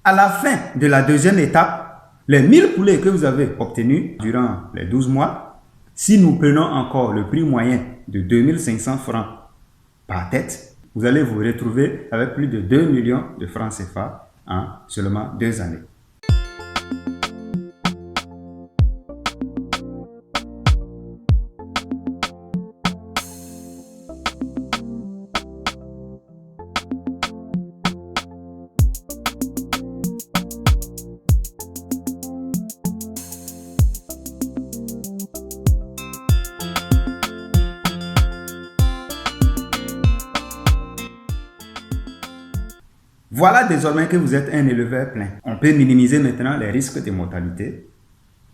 À la fin de la deuxième étape, les 1000 poulets que vous avez obtenus durant les 12 mois, si nous prenons encore le prix moyen de 2500 francs par tête, vous allez vous retrouver avec plus de 2 millions de francs CFA en seulement 2 années. Voilà désormais que vous êtes un éleveur plein. On peut minimiser maintenant les risques de mortalité.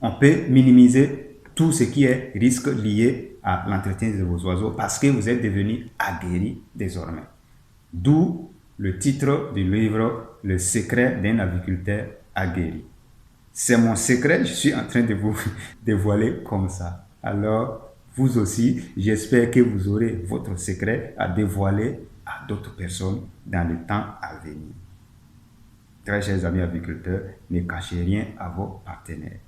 On peut minimiser tout ce qui est risque lié à l'entretien de vos oiseaux parce que vous êtes devenu aguerri désormais. D'où le titre du livre « Le secret d'un aviculteur aguerri ». C'est mon secret, je suis en train de vous dévoiler comme ça. Alors, vous aussi, j'espère que vous aurez votre secret à dévoiler à d'autres personnes dans le temps à venir. Très chers amis aviculteurs, ne cachez rien à vos partenaires.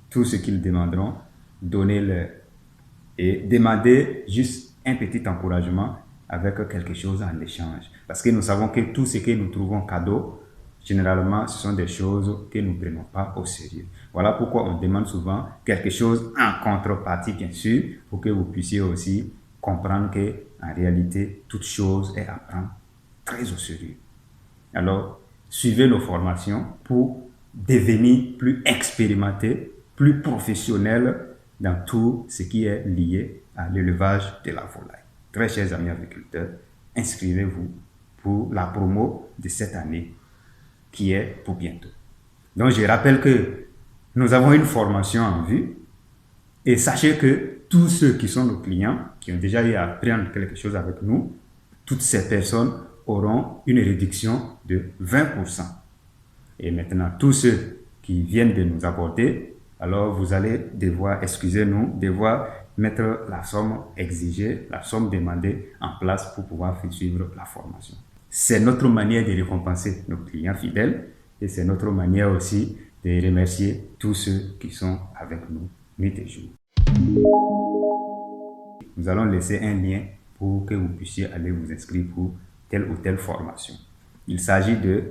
Tout ce qu'ils demanderont, donnez-leur. Et demandez juste un petit encouragement avec quelque chose en échange. Parce que nous savons que tout ce que nous trouvons cadeau, généralement, ce sont des choses que nous ne prenons pas au sérieux. Voilà pourquoi on demande souvent quelque chose en contrepartie, bien sûr, pour que vous puissiez aussi comprendre que en réalité, toute chose est à prendre très au sérieux. Alors, suivez nos formations pour devenir plus expérimenté, plus professionnel dans tout ce qui est lié à l'élevage de la volaille. Très chers amis agriculteurs, inscrivez-vous pour la promo de cette année qui est pour bientôt. Donc, je rappelle que nous avons une formation en vue et sachez que tous ceux qui sont nos clients, qui ont déjà eu à apprendre quelque chose avec nous, toutes ces personnes auront une réduction de 20%. Et maintenant, tous ceux qui viennent de nous aborder, alors vous allez devoir, excusez-nous, devoir mettre la somme exigée, la somme demandée en place pour pouvoir suivre la formation. C'est notre manière de récompenser nos clients fidèles et c'est notre manière aussi de remercier tous ceux qui sont avec nous nuit et jour. Nous allons laisser un lien pour que vous puissiez aller vous inscrire pour telle ou telle formation. Il s'agit de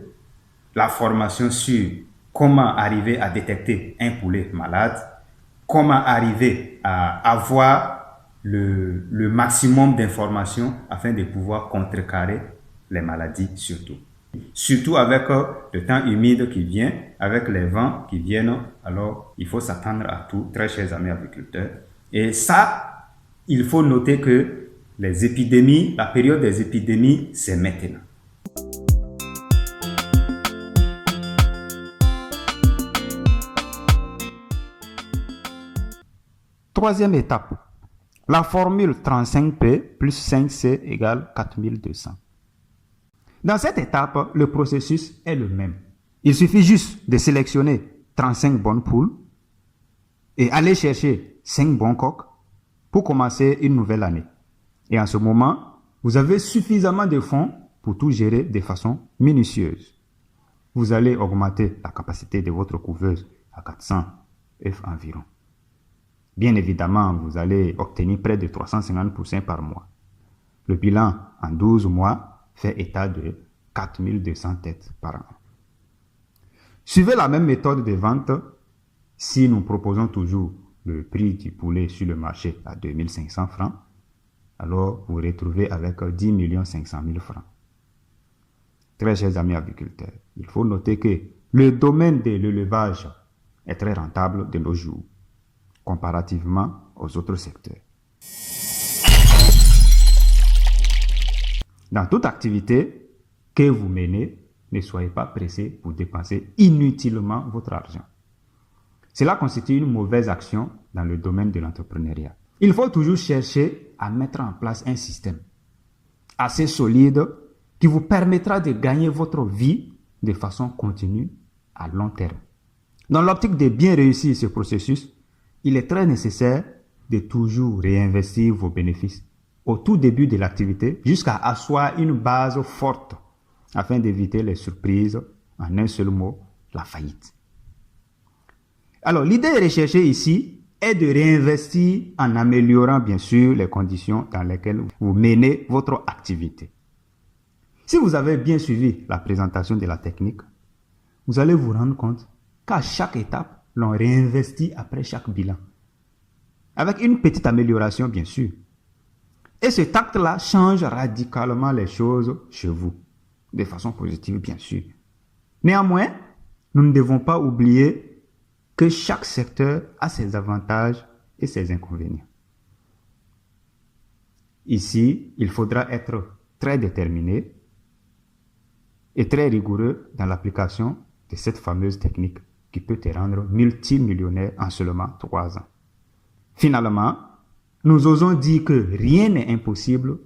la formation sur comment arriver à détecter un poulet malade, comment arriver à avoir le maximum d'informations afin de pouvoir contrecarrer les maladies surtout. Surtout avec le temps humide qui vient, avec les vents qui viennent, alors il faut s'attendre à tout, très chers amis agriculteurs. Et ça, il faut noter que les épidémies, la période des épidémies, c'est maintenant. Troisième étape, la formule 35P plus 5C égale 4200. Dans cette étape, le processus est le même. Il suffit juste de sélectionner 35 bonnes poules et aller chercher 5 bons coqs pour commencer une nouvelle année. Et en ce moment, vous avez suffisamment de fonds pour tout gérer de façon minutieuse. Vous allez augmenter la capacité de votre couveuse à 400 œufs environ. Bien évidemment, vous allez obtenir près de 350 poussins par mois. Le bilan en 12 mois fait état de 4200 têtes par an. Suivez la même méthode de vente si nous proposons toujours le prix du poulet sur le marché à 2500 francs. Alors, vous vous retrouvez avec 10 500 000 francs. Très chers amis agriculteurs, il faut noter que le domaine de l'élevage est très rentable de nos jours, comparativement aux autres secteurs. Dans toute activité que vous menez, ne soyez pas pressé pour dépenser inutilement votre argent. Cela constitue une mauvaise action dans le domaine de l'entrepreneuriat. Il faut toujours chercher à mettre en place un système assez solide qui vous permettra de gagner votre vie de façon continue à long terme. Dans l'optique de bien réussir ce processus, il est très nécessaire de toujours réinvestir vos bénéfices au tout début de l'activité jusqu'à asseoir une base forte afin d'éviter les surprises En un seul mot, la faillite. Alors, l'idée recherchée ici est de réinvestir en améliorant bien sûr les conditions dans lesquelles vous menez votre activité. Si vous avez bien suivi la présentation de la technique, vous allez vous rendre compte qu'à chaque étape, l'on réinvestit après chaque bilan. Avec une petite amélioration bien sûr. Et cet acte-là change radicalement les choses chez vous, de façon positive bien sûr. Néanmoins, nous ne devons pas oublier que chaque secteur a ses avantages et ses inconvénients. Ici, il faudra être très déterminé et très rigoureux dans l'application de cette fameuse technique qui peut te rendre multimillionnaire en seulement 3 ans. Finalement, nous osons dire que rien n'est impossible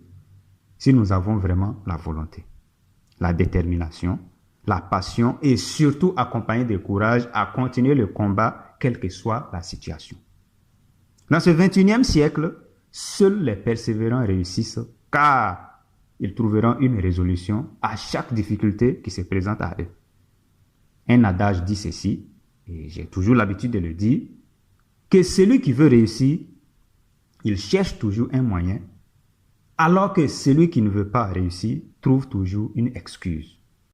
si nous avons vraiment la volonté, la détermination, la passion et surtout accompagné de courage à continuer le combat quelle que soit la situation. Dans ce 21e siècle, seuls les persévérants réussissent car ils trouveront une résolution à chaque difficulté qui se présente à eux. Un adage dit ceci, et j'ai toujours l'habitude de le dire, que celui qui veut réussir, il cherche toujours un moyen, alors que celui qui ne veut pas réussir trouve toujours une excuse.